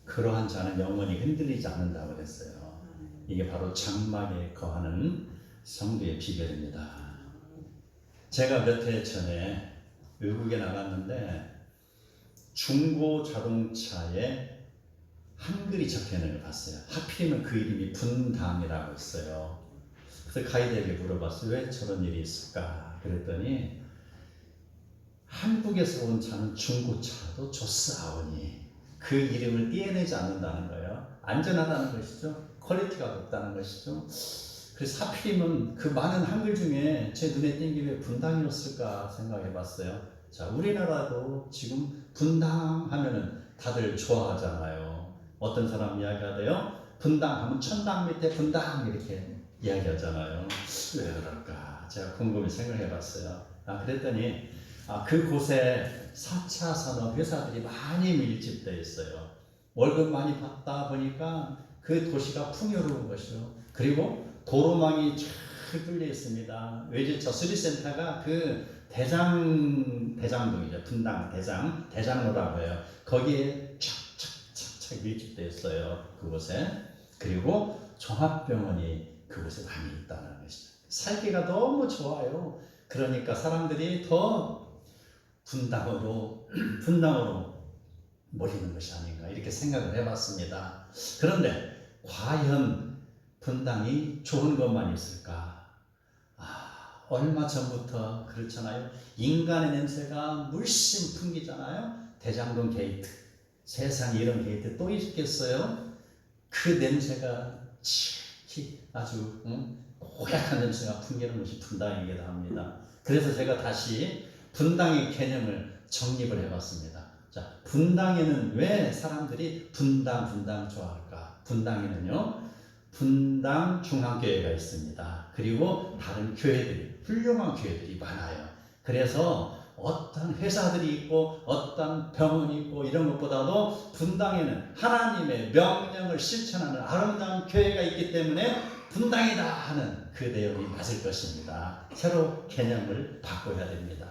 그러한 자는 영원히 흔들리지 않는다고 그랬어요. 이게 바로 장막에 거하는 성도의 비결입니다. 제가 몇 해 전에 외국에 나갔는데 중고 자동차에 한글이 적혀있는 걸 봤어요. 하필이면 그 이름이 분당이라고 있어요. 그래서 가이드에게 물어봤어요. 왜 저런 일이 있을까? 그랬더니 한국에서 온 차는 중고차도 좋사오니 그 이름을 떼어내지 않는다는 거예요. 안전하다는 것이죠. 퀄리티가 높다는 것이죠. 그래서 하필이면 그 많은 한글 중에 제 눈에 띈 게 왜 분당이었을까 생각해 봤어요. 자, 우리나라도 지금 분당 하면은 다들 좋아하잖아요. 어떤 사람 이야기하대요. 분당 하면 천당 밑에 분당 이렇게 이야기하잖아요. 왜 그럴까? 제가 곰곰이 생각해 봤어요. 그랬더니 그곳에 4차 산업 회사들이 많이 밀집되어 있어요. 월급 많이 받다 보니까 그 도시가 풍요로운 것이요. 그리고 도로망이 쫙 뚫려 있습니다. 외제차 수리센터가 그 대장동이죠. 분당 대장로라고 해요. 거기에 착착착착 밀집되어 있어요. 그곳에. 그리고 종합병원이 그곳에 많이 있다는 것이죠. 살기가 너무 좋아요. 그러니까 사람들이 더 분당으로 몰리는 것이 아닌가 이렇게 생각을 해봤습니다. 그런데 과연 분당이 좋은 것만 있을까? 얼마 전부터 그렇잖아요. 인간의 냄새가 물씬 풍기잖아요. 대장동 게이트. 세상에 이런 게이트 또 있겠어요? 그 냄새가 지극히 아주 고약한 냄새가 풍기는 것이 분당이기도 합니다. 그래서 제가 다시 분당의 개념을 정립을 해봤습니다. 자, 분당에는 왜 사람들이 분당 좋아할까? 분당에는요, 분당 중앙교회가 있습니다. 그리고 다른 교회들이, 훌륭한 교회들이 많아요. 그래서 어떤 회사들이 있고 어떤 병원이 있고 이런 것보다도 분당에는 하나님의 명령을 실천하는 아름다운 교회가 있기 때문에 분당이다 하는 그 내용이 맞을 것입니다. 새로 개념을 바꿔야 됩니다.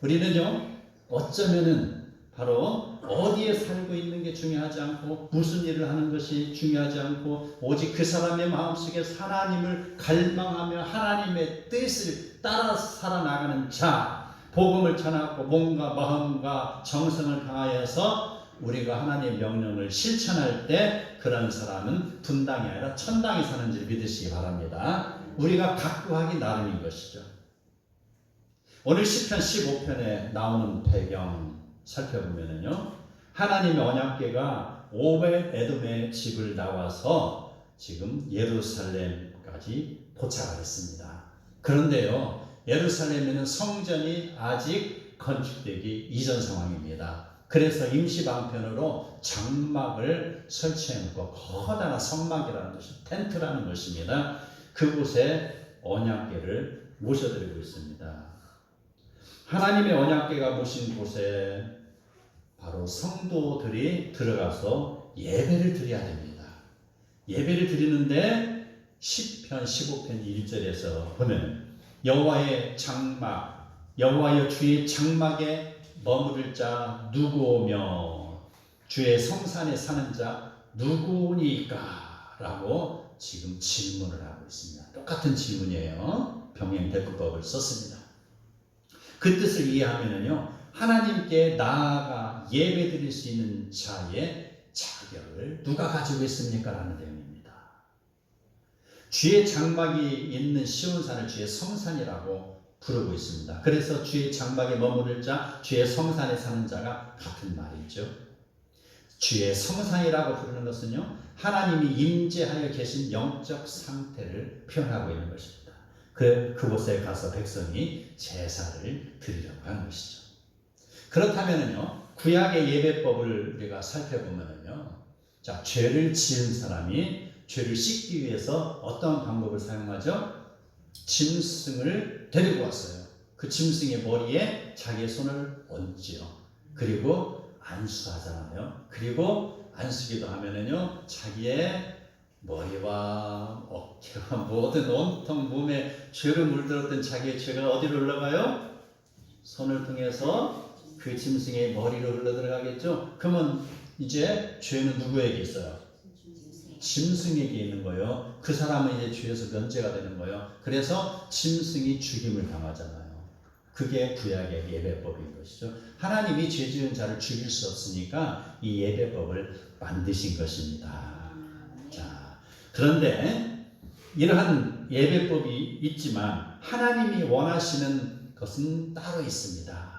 우리는요, 어쩌면은 바로 어디에 살고 있는 게 중요하지 않고 무슨 일을 하는 것이 중요하지 않고 오직 그 사람의 마음속에 하나님을 갈망하며 하나님의 뜻을 따라 살아나가는 자, 복음을 전하고 몸과 마음과 정성을 다하여서 우리가 하나님의 명령을 실천할 때 그런 사람은 분당이 아니라 천당에 사는 줄 믿으시기 바랍니다. 우리가 각구하기 나름인 것이죠. 오늘 시편 15편에 나오는 배경 살펴보면요, 하나님의 언약궤가 오벳 에돔의 집을 나와서 지금 예루살렘까지 도착을 했습니다. 그런데요, 예루살렘에는 성전이 아직 건축되기 이전 상황입니다. 그래서 임시방편으로 장막을 설치해놓고 커다란 성막이라는 것이 텐트라는 것입니다. 그곳에 언약궤를 모셔드리고 있습니다. 하나님의 언약궤가 모신 곳에 바로 성도들이 들어가서 예배를 드려야 됩니다. 예배를 드리는데 시편 15편 1절에서 보면 여호와의 장막, 여호와여 주의 장막에 머무를 자 누구오며 주의 성산에 사는 자 누구니까? 라고 지금 질문을 하고 있습니다. 똑같은 질문이에요. 병행 대꾸법을 썼습니다. 그 뜻을 이해하면요, 하나님께 나아가 예배 드릴 수 있는 자의 자격을 누가 가지고 있습니까? 라는 내용입니다. 주의 장막이 있는 시온산을 주의 성산이라고 부르고 있습니다. 그래서 주의 장막에 머무를 자, 주의 성산에 사는 자가 같은 말이죠. 주의 성산이라고 부르는 것은요, 하나님이 임재하여 계신 영적 상태를 표현하고 있는 것입니다. 그곳에 가서 백성이 제사를 드리려고 하는 것이죠. 그렇다면요, 구약의 예배법을 우리가 살펴보면요, 자, 죄를 지은 사람이 죄를 씻기 위해서 어떤 방법을 사용하죠? 짐승을 데리고 왔어요. 그 짐승의 머리에 자기의 손을 얹지요. 그리고 안수하잖아요. 그리고 안수기도 하면은요, 자기의 머리와 어깨와 모든 온통 몸에 죄를 물들었던 자기의 죄가 어디로 흘러가요? 손을 통해서 그 짐승의 머리로 흘러 들어가겠죠. 그러면 이제 죄는 누구에게 있어요? 짐승에게 있는 거예요. 그 사람은 이제 죄에서 면제가 되는 거예요. 그래서 짐승이 죽임을 당하잖아요. 그게 구약의 예배법인 것이죠. 하나님이 죄 지은 자를 죽일 수 없으니까 이 예배법을 만드신 것입니다. 자, 그런데 이러한 예배법이 있지만 하나님이 원하시는 것은 따로 있습니다.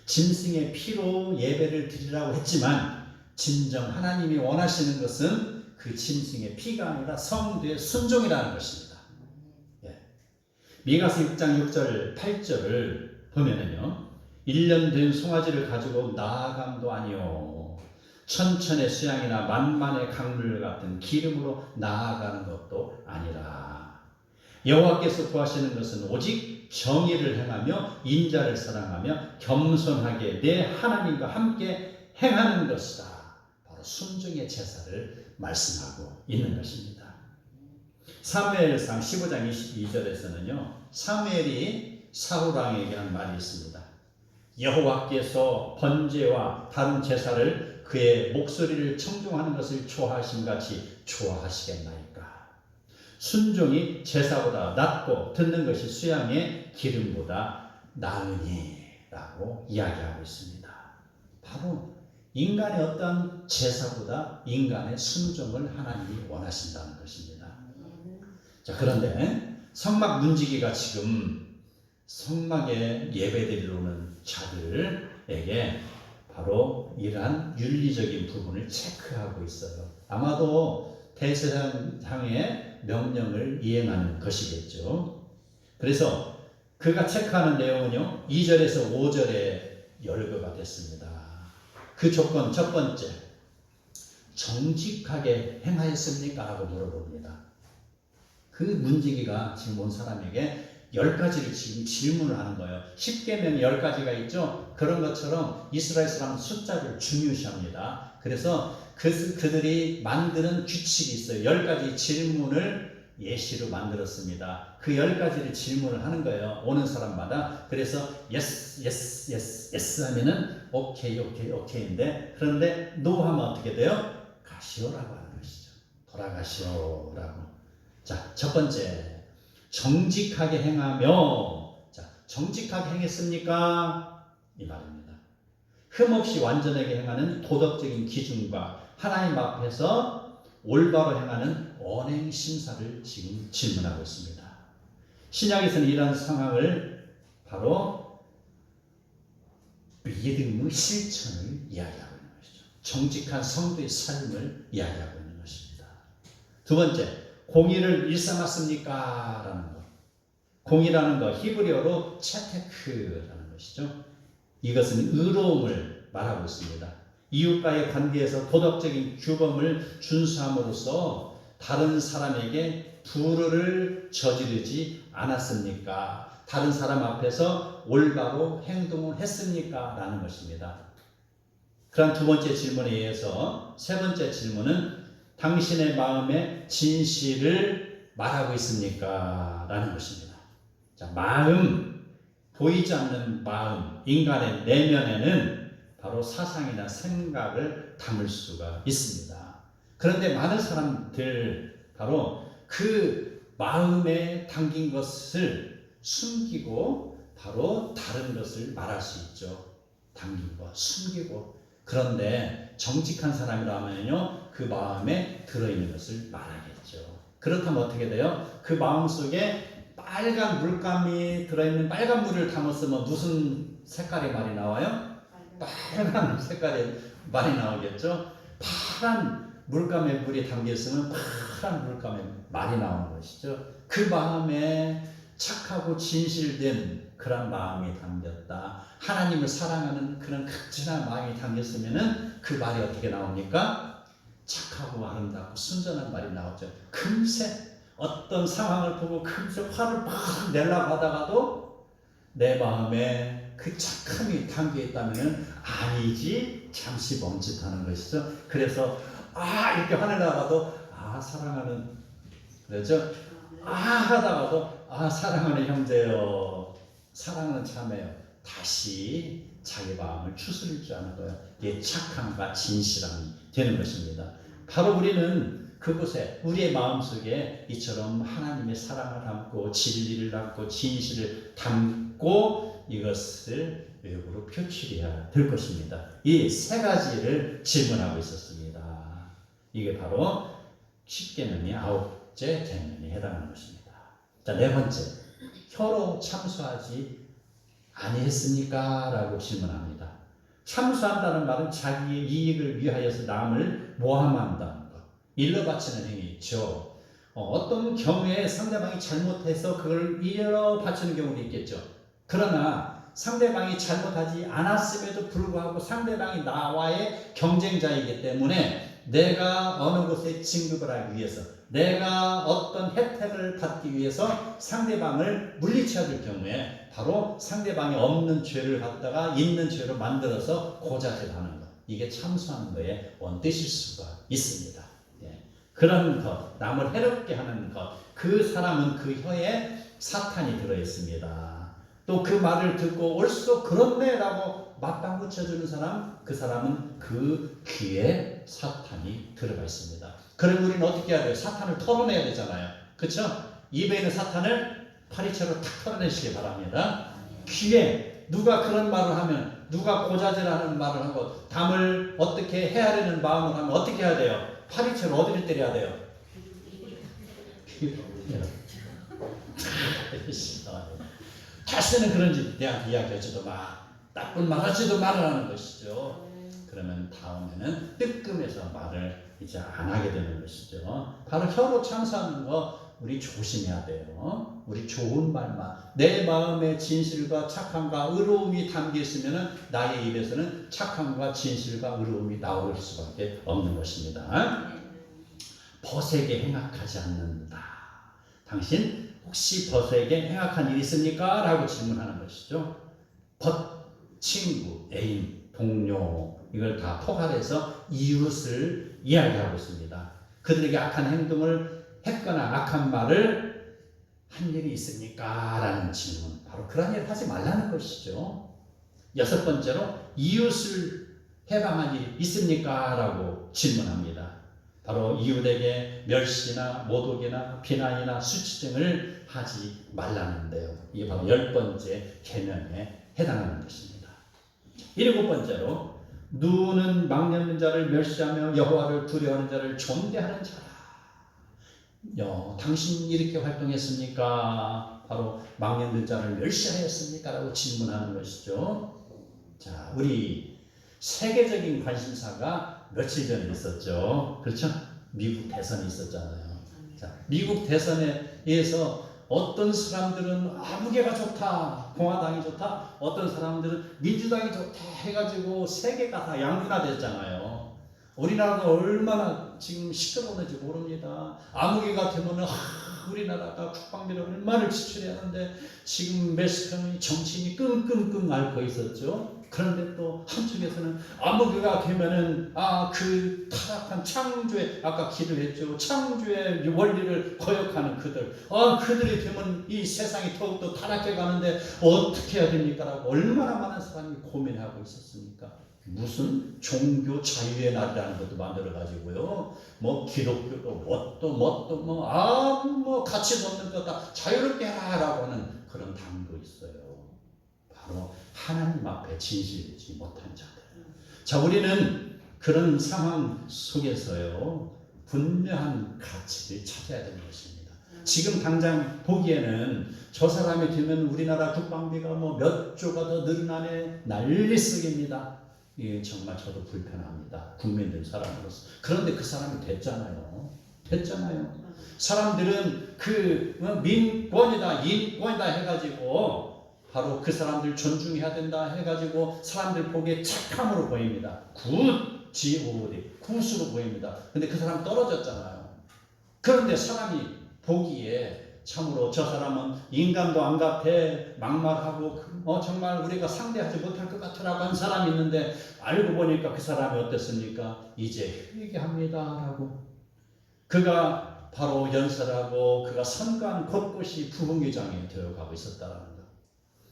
짐승의 피로 예배를 드리라고 했지만 진정 하나님이 원하시는 것은 그 짐승의 피가 아니라 성도의 순종이라는 것입니다. 예. 미가서 6장 6절 8절을 보면은요, 1년 된 송아지를 가지고 나아감도 아니요 천천의 수양이나 만만의 강물 같은 기름으로 나아가는 것도 아니라 여호와께서 구하시는 것은 오직 정의를 행하며 인자를 사랑하며 겸손하게 내 하나님과 함께 행하는 것이다. 바로 순종의 제사를 말씀하고 있는 것입니다. 사무엘상 15장 22절에서는요, 사무엘이 사울왕에게 한 말이 있습니다. 여호와께서 번제와 다른 제사를 그의 목소리를 청종하는 것을 좋아하심 같이 좋아하시겠나이까. 순종이 제사보다 낫고 듣는 것이 수양의 기름보다 나으니 라고 이야기하고 있습니다. 바로 인간의 어떤 제사보다 인간의 순종을 하나님이 원하신다는 것입니다. 자, 그런데 성막 문지기가 지금 성막에 예배드리러 오는 자들에게 바로 이러한 윤리적인 부분을 체크하고 있어요. 아마도 대제사장의 명령을 이행하는 것이겠죠. 그래서 그가 체크하는 내용은요, 2절에서 5절에 열거가 됐습니다. 그 조건 첫 번째, 정직하게 행하였습니까? 라고 물어봅니다. 그 문지기가 지금 온 사람에게 10가지를 지금 질문을 하는 거예요. 10계명이 10가지가 있죠. 그런 것처럼 이스라엘 사람은 숫자를 중요시합니다. 그래서 그들이 만드는 규칙이 있어요. 10가지 질문을 예시로 만들었습니다. 그 10가지를 질문을 하는 거예요. 오는 사람마다. 그래서 yes, yes, yes, yes 하면은 오케이, 오케이, 오케이인데, 그런데 no 하면 어떻게 돼요? 가시오라고 하는 것이죠. 돌아가시오라고. 자, 첫 번째. 정직하게 행하며, 자, 정직하게 행했습니까? 이 말입니다. 흠없이 완전하게 행하는 도덕적인 기준과 하나님 앞에서 올바로 행하는 언행 심사를 지금 질문하고 있습니다. 신약에서는 이런 상황을 바로 믿음의 실천을 이야기하고 있는 것이죠. 정직한 성도의 삶을 이야기하고 있는 것입니다. 두 번째, 공의를 일삼았습니까? 라는 것. 공의라는 것, 히브리어로 채테크라는 것이죠. 이것은 의로움을 말하고 있습니다. 이웃과의 관계에서 도덕적인 규범을 준수함으로써 다른 사람에게 불의를 저지르지 않았습니까? 다른 사람 앞에서 올바로 행동을 했습니까? 라는 것입니다. 그런 두 번째 질문에 의해서 세 번째 질문은 당신의 마음의 진실을 말하고 있습니까? 라는 것입니다. 자, 마음, 보이지 않는 마음, 인간의 내면에는 바로 사상이나 생각을 담을 수가 있습니다. 그런데 많은 사람들 바로 그 마음에 담긴 것을 숨기고 바로 다른 것을 말할 수 있죠. 담긴 것, 숨기고. 그런데 정직한 사람이라면요, 그 마음에 들어있는 것을 말하겠죠. 그렇다면 어떻게 돼요? 그 마음 속에 빨간 물감이 들어있는 빨간 물을 담았으면 무슨 색깔의 말이 나와요? 빨간 색깔의 말이 나오겠죠. 파란 물감의 물이 담겼으면 파란 물감의 말이 나오는 것이죠. 그 마음에 착하고 진실된 그런 마음이 담겼다. 하나님을 사랑하는 그런 극진한 마음이 담겼으면은 그 말이 어떻게 나옵니까? 착하고 아름답고 순전한 말이 나오죠. 금세 어떤 상황을 보고 금세 화를 팍 내려고 하다가도 내 마음에 그 착함이 담겨 있다면 아니지 잠시 멈칫하는 것이죠. 그래서 이렇게 화내다가도 사랑하는 그렇죠. 하다가도 사랑하는 형제요, 사랑하는 자매요, 다시 자기 마음을 추스르지 않은 거예요. 이게 착함과 진실함이 되는 것입니다. 바로 우리는 그곳에 우리의 마음속에 이처럼 하나님의 사랑을 담고 진리를 담고 진실을 담고 이것을 외부로 표출해야 될 것입니다. 이 세 가지를 질문하고 있었습니다. 이게 바로 10계명의 9째 계명에 해당하는 것입니다. 자, 네 번째, 혀로 참수하지 아니했습니까? 라고 질문합니다. 참수한다는 말은 자기의 이익을 위하여서 남을 모함한다는 것, 일러 바치는 행위죠. 어떤 경우에 상대방이 잘못해서 그걸 일러 바치는 경우도 있겠죠. 그러나 상대방이 잘못하지 않았음에도 불구하고 상대방이 나와의 경쟁자이기 때문에 내가 어느 곳에 진급을 하기 위해서, 내가 어떤 혜택을 받기 위해서 상대방을 물리쳐야 될 경우에 바로 상대방이 없는 죄를 갖다가 있는 죄로 만들어서 고자질하는 것, 이게 참수하는 것의 원뜻일 수가 있습니다. 그런 것, 남을 해롭게 하는 것, 그 사람은 그 혀에 사탄이 들어있습니다. 또 그 말을 듣고 옳소 그렇네 라고 맞방구 쳐주는 사람, 그 사람은 그 귀에 사탄이 들어가 있습니다. 그럼 우리는 어떻게 해야 돼요? 사탄을 털어내야 되잖아요. 그렇죠? 입에 있는 사탄을 파리채로 탁 털어내시기 바랍니다. 귀에 누가 그런 말을 하면, 누가 고자질하는 말을 하고 남을 어떻게 헤아리는 마음을 하면 어떻게 해야 돼요? 파리채로 어디를 때려야 돼요? 다시는 그런 짓에 대한 이야기하지도 마, 나쁜 말 하지도 말라는 것이죠. 그러면 다음에는 뜨끔해서 말을 이제 안 하게 되는 것이죠. 바로 혀로 참수하는 거 우리 조심해야 돼요. 우리 좋은 말만, 내 마음의 진실과 착함과 의로움이 담겨 있으면 나의 입에서는 착함과 진실과 의로움이 나올 수밖에 없는 것입니다. 벗에게 행악하지 않는다. 당신 혹시 벗에게 행악한 일이 있습니까? 라고 질문하는 것이죠. 벗, 친구, 애인, 동료, 이걸 다 포괄해서 이웃을 이야기하고 있습니다. 그들에게 악한 행동을 했거나 악한 말을 한 일이 있습니까? 라는 질문. 바로 그런 일을 하지 말라는 것이죠. 여섯 번째로 이웃을 해방한 일이 있습니까? 라고 질문합니다. 바로 이웃에게 멸시나 모독이나 비난이나 수치등을 하지 말라는데요. 이게 바로 10번째 계명에 해당하는 것입니다. 7번째로 누는 망령는 자를 멸시하며 여호와를 두려워하는 자를 존대하는 자라. 당신 이렇게 활동했습니까? 바로 망령는 자를 멸시하였습니까? 라고 질문하는 것이죠. 자, 우리 세계적인 관심사가 며칠 전에 있었죠. 그렇죠? 미국 대선이 있었잖아요. 자, 미국 대선에 의해서 어떤 사람들은 아무개가 좋다, 공화당이 좋다, 어떤 사람들은 민주당이 좋다 해가지고 세계가 다 양분화됐잖아요. 우리나라도 얼마나 지금 시끄러운지 모릅니다. 아무개가 되면은 우리나라가 국방비를 얼마나 지출해야 하는데 지금 멕시코는 정치인이 끙끙끙 앓고 있었죠. 그런데 또 한쪽에서는 아무개가 되면은 그 타락한 창조의, 아까 기도했죠, 창조의 원리를 거역하는 그들이 되면 이 세상이 더욱더 타락해 가는데 어떻게 해야 됩니까? 라고 얼마나 많은 사람이 고민하고 있었습니까? 무슨 종교 자유의 날이라는 것도 만들어 가지고요, 뭐 기독교도 뭐 가치 없는 것 다 자유롭게 하라고 하는 그런 당도 있어요. 바로 하나님 앞에 진실되지 못한 자들. 자, 우리는 그런 상황 속에서요, 분명한 가치를 찾아야 되는 것입니다. 지금 당장 보기에는 저 사람이 되면 우리나라 국방비가 뭐 몇 조가 더 늘어나네, 난리속입니다. 예, 정말 저도 불편합니다. 국민들 사람으로서. 그런데 그 사람이 됐잖아요. 사람들은 그 민권이다, 인권이다 해가지고 바로 그 사람들 존중해야 된다 해가지고 사람들 보기에 착함으로 보입니다. 굿으로 보입니다. 근데 그 사람 떨어졌잖아요. 그런데 사람이 보기에 참으로 저 사람은 인간도 안 같아, 막말하고 정말 우리가 상대하지 못할 것 같으라고 한 사람이 있는데 알고 보니까 그 사람이 어땠습니까? 이제 회개합니다 라고. 그가 바로 연설하고 그가 선관 곳곳이 부흥회장이 되어가고 있었다는 것.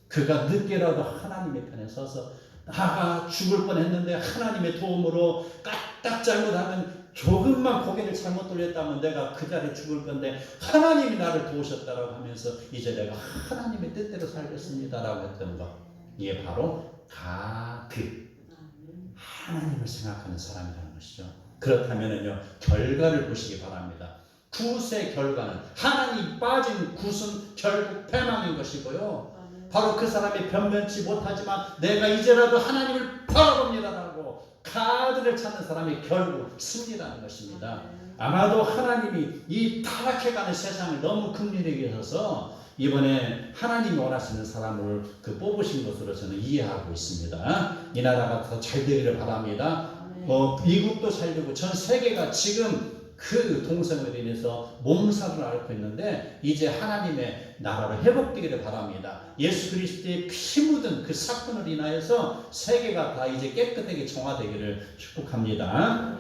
그가 늦게라도 하나님의 편에 서서 나가 죽을 뻔했는데 하나님의 도움으로 까딱 잘못하면 조금만 고개를 잘못 돌렸다면 내가 그 자리에 죽을 건데 하나님이 나를 도우셨다라고 하면서 이제 내가 하나님의 뜻대로 살겠습니다라고 했던 것, 이게 바로 가드, 하나님을 생각하는 사람이라는 것이죠. 그렇다면요, 결과를 보시기 바랍니다. 굿의 결과는, 하나님 빠진 굿은 결국 패망인 것이고요. 바로 그 사람이 변변치 못하지만 내가 이제라도 하나님을 바라봅니다라고 가드를 찾는 사람이 결국 승리라는 것입니다. 아마도 하나님이 이 타락해가는 세상을 너무 긍휼히 여겨서 이번에 하나님이 원하시는 사람을 뽑으신 것으로 저는 이해하고 있습니다. 이 나라가 더 잘 되기를 바랍니다. 미국도 잘 되고 전 세계가 지금 그 동성으로 인해서 몸살을 앓고 있는데 이제 하나님의 나라로 회복되기를 바랍니다. 예수 그리스도의 피 묻은 그 사건을 인하여서 세계가 다 이제 깨끗하게 정화되기를 축복합니다.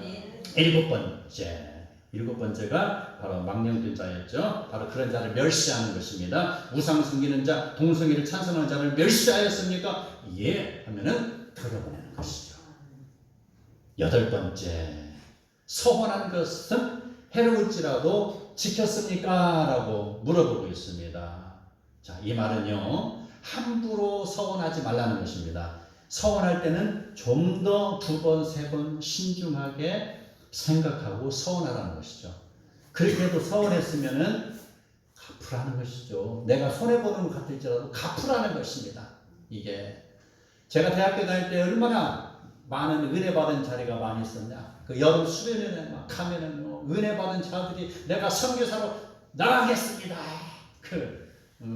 일곱 번째가 바로 망령된 자였죠. 바로 그런 자를 멸시하는 것입니다. 우상 섬기는 자, 동성애를 찬성하는 자를 멸시하였습니까? 예 하면은 들어보내는 것이죠. 여덟 번째, 서원한 것은 해로울지라도 지켰습니까? 라고 물어보고 있습니다. 자, 이 말은요, 함부로 서원하지 말라는 것입니다. 서원할 때는 좀 더 두 번, 세 번 신중하게 생각하고 서원하라는 것이죠. 그렇게 해도 서원했으면은 갚으라는 것이죠. 내가 손해보는 것 같을지라도 갚으라는 것입니다. 이게 제가 대학교 다닐 때 얼마나 많은 은혜 받은 자리가 많이 있었냐. 그 여름 수련회에 막 가면은 은혜 받은 자들이 내가 선교사로 나가겠습니다. 그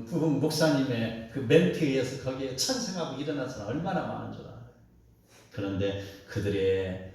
부흥 목사님의 그 멘트에 의해서 거기에 찬성하고 일어난 사람 얼마나 많은 줄 알아요. 그런데 그들의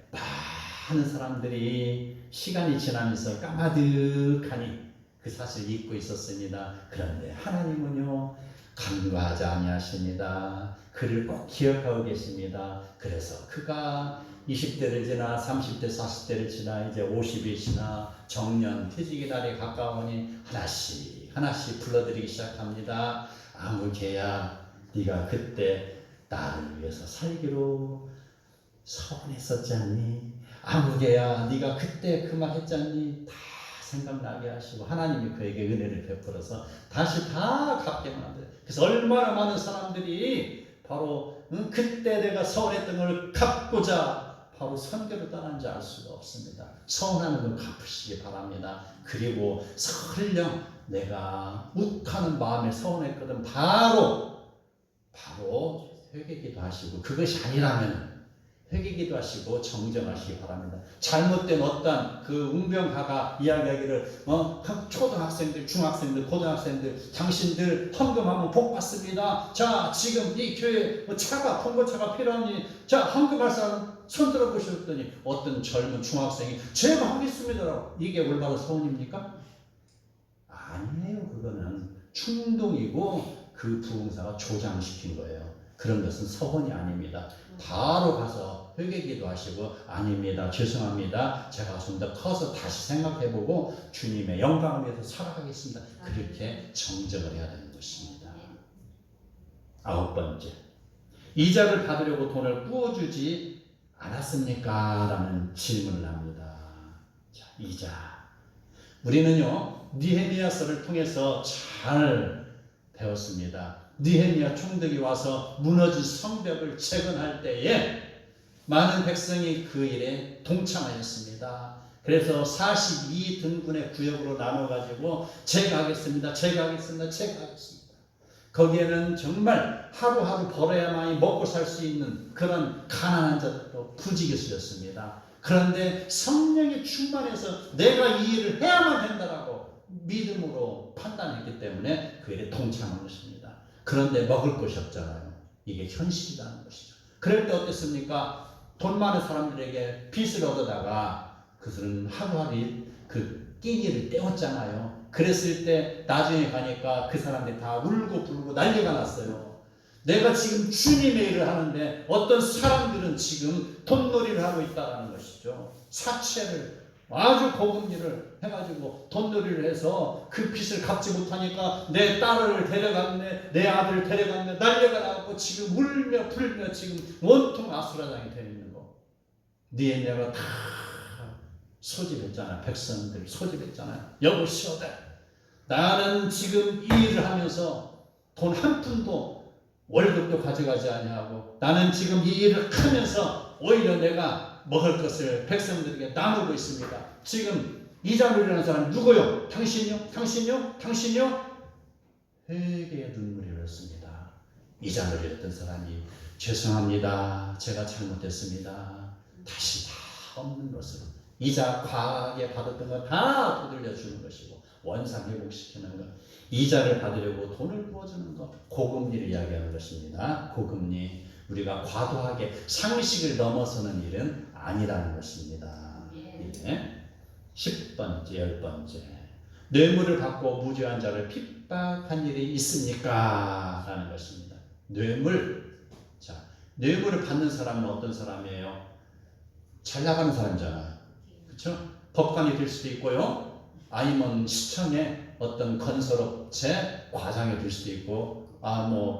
많은 사람들이 시간이 지나면서 까마득하니 그 사실을 잊고 있었습니다. 그런데 하나님은요, 간과하지 아니하십니다. 그를 꼭 기억하고 계십니다. 그래서 그가 20대를 지나 30대 40대를 지나 이제 50이 지나 정년 퇴직의 날이 가까우니 하나씩 불러드리기 시작합니다. 아무개야, 네가 그때 나를 위해서 살기로 서원했었지 않니? 아무개야, 네가 그때 그 말 했지 않니? 다 생각나게 하시고 하나님이 그에게 은혜를 베풀어서 다시 다 갚게 만들어요. 그래서 얼마나 많은 사람들이 바로 그때 내가 서운했던 걸 갚고자 바로 선교를 떠난지 알 수가 없습니다. 서운하는 걸 갚으시기 바랍니다. 그리고 설령 내가 욱하는 마음에 서운했거든 바로 회개기도 하시고, 그것이 아니라면 회개기도 하시고 정정하시기 바랍니다. 잘못된 어떤 그 웅변가가 이야기하기를 초등학생들, 중학생들, 고등학생들, 당신들 헌금하면 복 받습니다. 자, 지금 이 교회 차가, 봉고차가 필요하니 자, 헌금할 사람 손 들어보셨더니 어떤 젊은 중학생이 제가 하겠습니다라고. 이게 올바른 서원입니까? 아니에요. 그거는 충동이고 그 부흥사가 조장시킨 거예요. 그런 것은 서원이 아닙니다. 바로 가서 회개기도 하시고, 아닙니다, 죄송합니다, 제가 좀 더 커서 다시 생각해보고 주님의 영광을 위해서 살아가겠습니다. 그렇게 정정을 해야 되는 것입니다. 아홉 번째, 이자를 받으려고 돈을 구워주지 않았습니까? 라는 질문을 합니다. 자, 이자. 우리는요, 느헤미야서를 통해서 잘 배웠습니다. 느헤미야 총독이 와서 무너진 성벽을 재건할 때에 많은 백성이 그 일에 동참하였습니다. 그래서 42등분의 구역으로 나눠가지고 제가 하겠습니다. 거기에는 정말 하루하루 벌어야만이 먹고 살 수 있는 그런 가난한 자들도 부지기수였습니다. 그런데 성령이 충만해서 내가 이 일을 해야만 된다라고 믿음으로 판단했기 때문에 그 일에 동참한 것입니다. 그런데 먹을 것이 없잖아요. 이게 현실이라는 것이죠. 그럴 때 어땠습니까? 돈 많은 사람들에게 빚을 얻어다가 그들은 하루하루 그 끼니를 때웠잖아요. 그랬을 때 나중에 가니까 그 사람들이 다 울고 불고 난리가 났어요. 내가 지금 주님의 일을 하는데 어떤 사람들은 지금 돈놀이를 하고 있다는 것이죠. 사채를 아주 고급 일을 해가지고 돈놀이를 해서 그 빚을 갚지 못하니까 내 딸을 데려갔네, 내 아들을 데려갔네, 난리가 나고 지금 울며 불며 지금 온통 아수라장이 되어 있는 거. 니에미아가 다 소집했잖아. 백성들 소집했잖아. 여보시오들, 나는 지금 이 일을 하면서 돈 한 푼도 월급도 가져가지 아니하고 나는 지금 이 일을 하면서 오히려 내가 먹을 것을 백성들에게 나누고 있습니다. 지금 이자 누리는 사람 누구요? 당신요? 당신요? 당신요? 회개의 눈물이 흘렀습니다. 이자 누리였던 사람이 죄송합니다. 제가 잘못했습니다. 다시 다 없는 것으로 이자 과하게 받았던 거 다 되돌려 주는 것이고 원상 회복시키는 것, 이자를 받으려고 돈을 부어주는 것, 고금리를 이야기하는 것입니다. 고금리, 우리가 과도하게 상식을 넘어서는 일은 아니라는 것입니다. 예. 10번째, 10번째. 뇌물을 받고 무죄한 자를 핍박한 일이 있습니까? 라는 것입니다. 뇌물. 자, 뇌물을 받는 사람은 어떤 사람이에요? 잘 나가는 사람이잖아요. 그렇죠? 법관이 될 수도 있고요. 아니면 시청의 어떤 건설업체 과장이 될 수도 있고,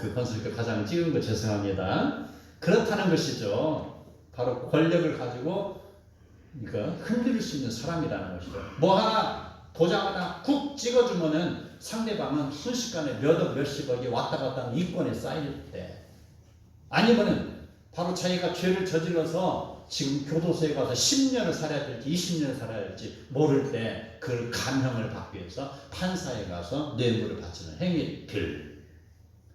그 건설업체 과장을 찍은 거 죄송합니다. 그렇다는 것이죠. 바로 권력을 가지고 흔들 수 있는 사람이라는 것이죠. 뭐 하나 도장 하나 쿡 찍어주면은 상대방은 순식간에 몇억 몇십억이 왔다 갔다 하는 이권에 쌓일 때, 아니면은 바로 자기가 죄를 저질러서 지금 교도소에 가서 10년을 살아야 될지 20년을 살아야 될지 모를 때 그걸 감형을 받기 위해서 판사에 가서 뇌물을 바치는 행위들.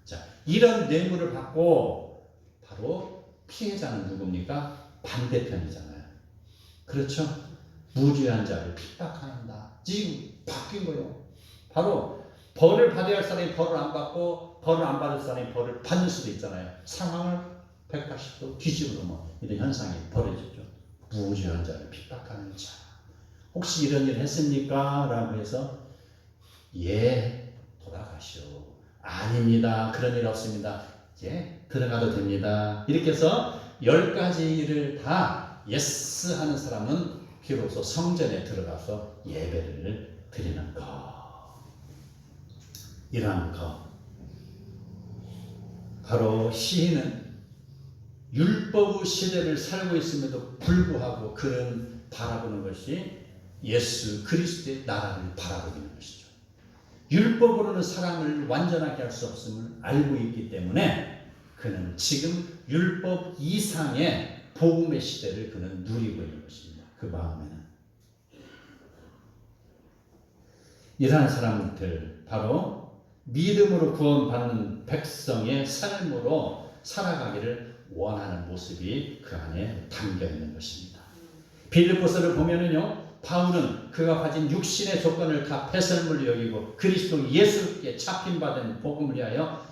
자, 이런 뇌물을 받고 바로 피해자는 누굽니까? 반대편이잖아요. 그렇죠? 무죄한 자를 핍박한다. 지금 바뀐 거예요. 바로 벌을 받아야 할 사람이 벌을 안 받고 벌을 안 받을 사람이 벌을 받는 수도 있잖아요. 상황을 180도 뒤집어 놓으면 이런 현상이 벌어지죠. 무죄한 자를 핍박하는 자. 혹시 이런 일 했습니까? 라고 해서 예, 돌아가시오. 아닙니다. 그런 일 없습니다. 예, 들어가도 됩니다. 이렇게 해서 10가지 일을 다 예스 하는 사람은 비로소 성전에 들어가서 예배를 드리는 것. 이러한 것. 바로 시인은 율법의 시대를 살고 있음에도 불구하고 그는 바라보는 것이 예수 그리스도의 나라를 바라보는 것이죠. 율법으로는 사람을 완전하게 할 수 없음을 알고 있기 때문에 그는 지금 율법 이상의 복음의 시대를 그는 누리고 있는 것입니다. 그 마음에는. 이러한 사람들, 바로 믿음으로 구원받는 백성의 삶으로 살아가기를 원하는 모습이 그 안에 담겨 있는 것입니다. 빌립보서를 보면은요, 바울은 그가 가진 육신의 조건을 다 배설물로 여기고 그리스도 예수께 잡힌 바된 복음을 위하여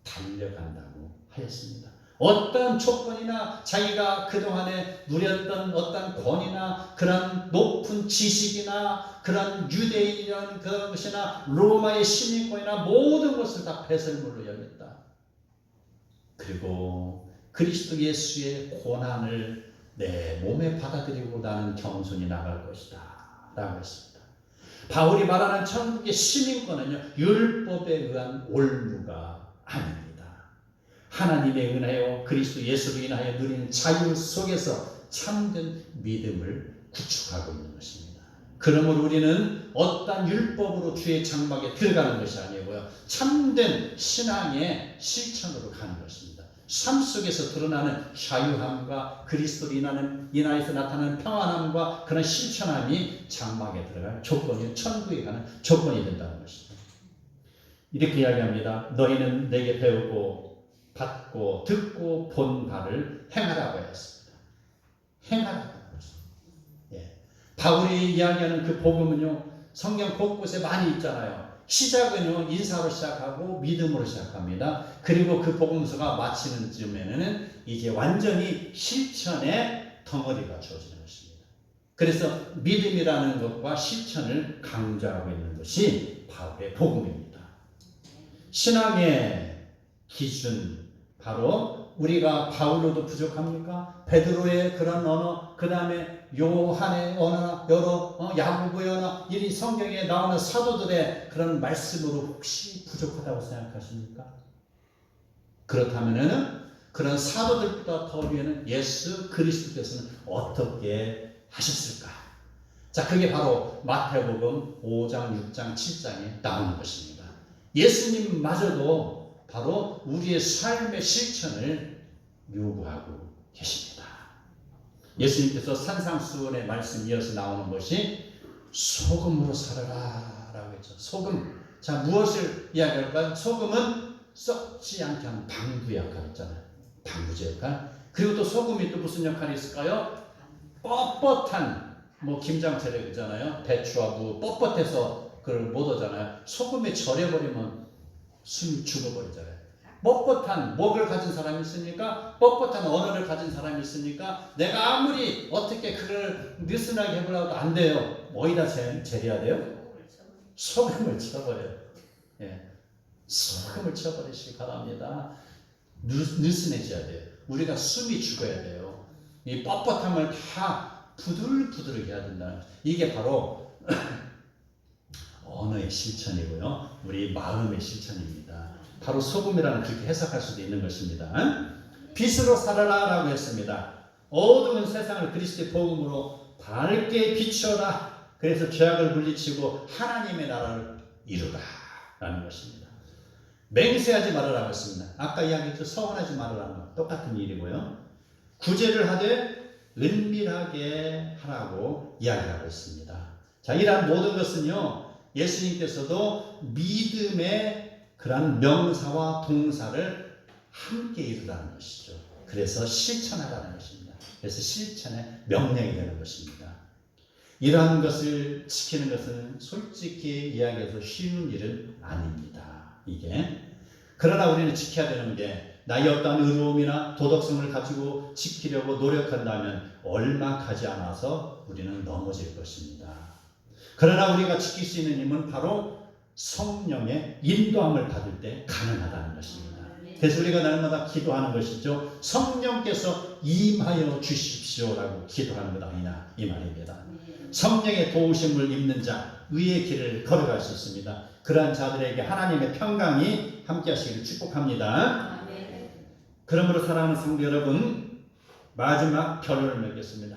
달려간다고 하였습니다. 어떤 조건이나 자기가 그동안에 누렸던 어떤 권위나 그런 높은 지식이나 그런 유대인이라는 그런 것이나 로마의 시민권이나 모든 것을 다 배설물로 여겼다. 그리고 그리스도 예수의 고난을 내 몸에 받아들이고 나는 겸손히 나갈 것이다 라고 했습니다. 바울이 말하는 천국의 시민권은요, 율법에 의한 올무가 아닙니다. 하나님의 은혜요 그리스도 예수로 인하여 누리는 자유 속에서 참된 믿음을 구축하고 있는 것입니다. 그러므로 우리는 어떤 율법으로 주의 장막에 들어가는 것이 아니고요, 참된 신앙의 실천으로 가는 것입니다. 삶 속에서 드러나는 자유함과 그리스도로 인하여서 나타나는 평안함과 그런 실천함이 장막에 들어갈 조건이, 천국에 가는 조건이 된다는 것입니다. 이렇게 이야기합니다. 너희는 내게 배우고 받고 듣고 본 바를 행하라고 했습니다. 행하라고 했습니다. 예. 바울이 이야기하는 그 복음은요, 성경 곳곳에 많이 있잖아요. 시작은요, 인사로 시작하고 믿음으로 시작합니다. 그리고 그 복음서가 마치는 쯤에는 이제 완전히 실천의 덩어리가 주어지는 것입니다. 그래서 믿음이라는 것과 실천을 강조하고 있는 것이 바울의 복음입니다. 신앙의 기준, 바로 우리가 바울로도 부족합니까? 베드로의 그런 언어, 그 다음에 요한의 언어나 여러 야고보의 언어, 이 성경에 나오는 사도들의 그런 말씀으로 혹시 부족하다고 생각하십니까? 그렇다면은 그런 사도들보다 더 위에는 예수 그리스도께서는 어떻게 하셨을까? 자, 그게 바로 마태복음 5장, 6장, 7장에 나오는 것입니다. 예수님마저도 바로 우리의 삶의 실천을 요구하고 계십니다. 예수님께서 산상수훈의 말씀 이어서 나오는 것이 소금으로 살아라 라고 했죠. 소금. 자, 무엇을 이야기할까요? 소금은 썩지 않게 하는 방부 역할 있잖아요. 방부제 역할. 그리고 또 소금이 또 무슨 역할이 있을까요? 뻣뻣한 김장철에 그러잖아요. 배추와 무 뻣뻣해서 그걸 못 하잖아요. 소금에 절여버리면 숨이 죽어버리잖아요. 뻣뻣한 목을 가진 사람이 있으니까, 뻣뻣한 언어를 가진 사람이 있으니까 내가 아무리 어떻게 그걸 느슨하게 해보려고 안 돼요. 뭐이다 재려야 돼요? 소금을 쳐버려요. 예. 소금을 쳐버리시기 바랍니다. 느슨해져야 돼요. 우리가 숨이 죽어야 돼요. 이 뻣뻣함을 다 부들부들하게 해야 된다. 이게 바로 언어의 실천이고요. 우리 마음의 실천입니다. 바로 소금이라는 그렇게 해석할 수도 있는 것입니다. 빛으로 살아라 라고 했습니다. 어두운 세상을 그리스도의 복음으로 밝게 비추어라. 그래서 죄악을 물리치고 하나님의 나라를 이루라 라는 것입니다. 맹세하지 말으라고 했습니다. 아까 이야기했죠. 서원하지 말으라는 것 똑같은 일이고요. 구제를 하되 은밀하게 하라고 이야기하고 있습니다. 자, 이러한 모든 것은요, 예수님께서도 믿음의 그러한 명사와 동사를 함께 이루라는 것이죠. 그래서 실천하라는 것입니다. 그래서 실천의 명령이 되는 것입니다. 이러한 것을 지키는 것은 솔직히 이야기해서 쉬운 일은 아닙니다. 이게. 그러나 우리는 지켜야 되는 게 나의 어떠한 의로움이나 도덕성을 가지고 지키려고 노력한다면 얼마 가지 않아서 우리는 넘어질 것입니다. 그러나 우리가 지킬 수 있는 힘은 바로 성령의 인도함을 받을 때 가능하다는 것입니다. 그래서 우리가 날마다 기도하는 것이죠. 성령께서 임하여 주십시오라고 기도하는 것 아니냐 이 말입니다. 성령의 도우심을 입는 자, 의의 길을 걸어갈 수 있습니다. 그러한 자들에게 하나님의 평강이 함께 하시기를 축복합니다. 그러므로 사랑하는 성도 여러분, 마지막 결론을 맺겠습니다.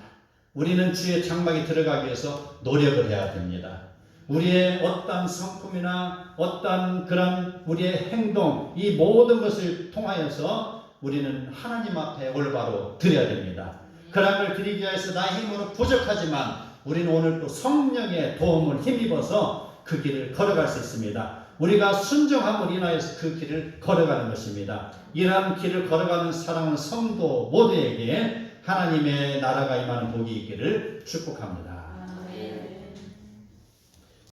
우리는 주의 장막에 들어가기 위해서 노력을 해야 됩니다. 우리의 어떠한 성품이나 어떠한 그런 우리의 행동, 이 모든 것을 통하여서 우리는 하나님 앞에 올바로 드려야 됩니다. 그런 걸 드리기 위해서 나의 힘으로 부족하지만 우리는 오늘 또 성령의 도움을 힘입어서 그 길을 걸어갈 수 있습니다. 우리가 순종함으로 인하여서 그 길을 걸어가는 것입니다. 이러한 길을 걸어가는 사랑하는 성도 모두에게 하나님의 나라가 임하는 복이 있기를 축복합니다.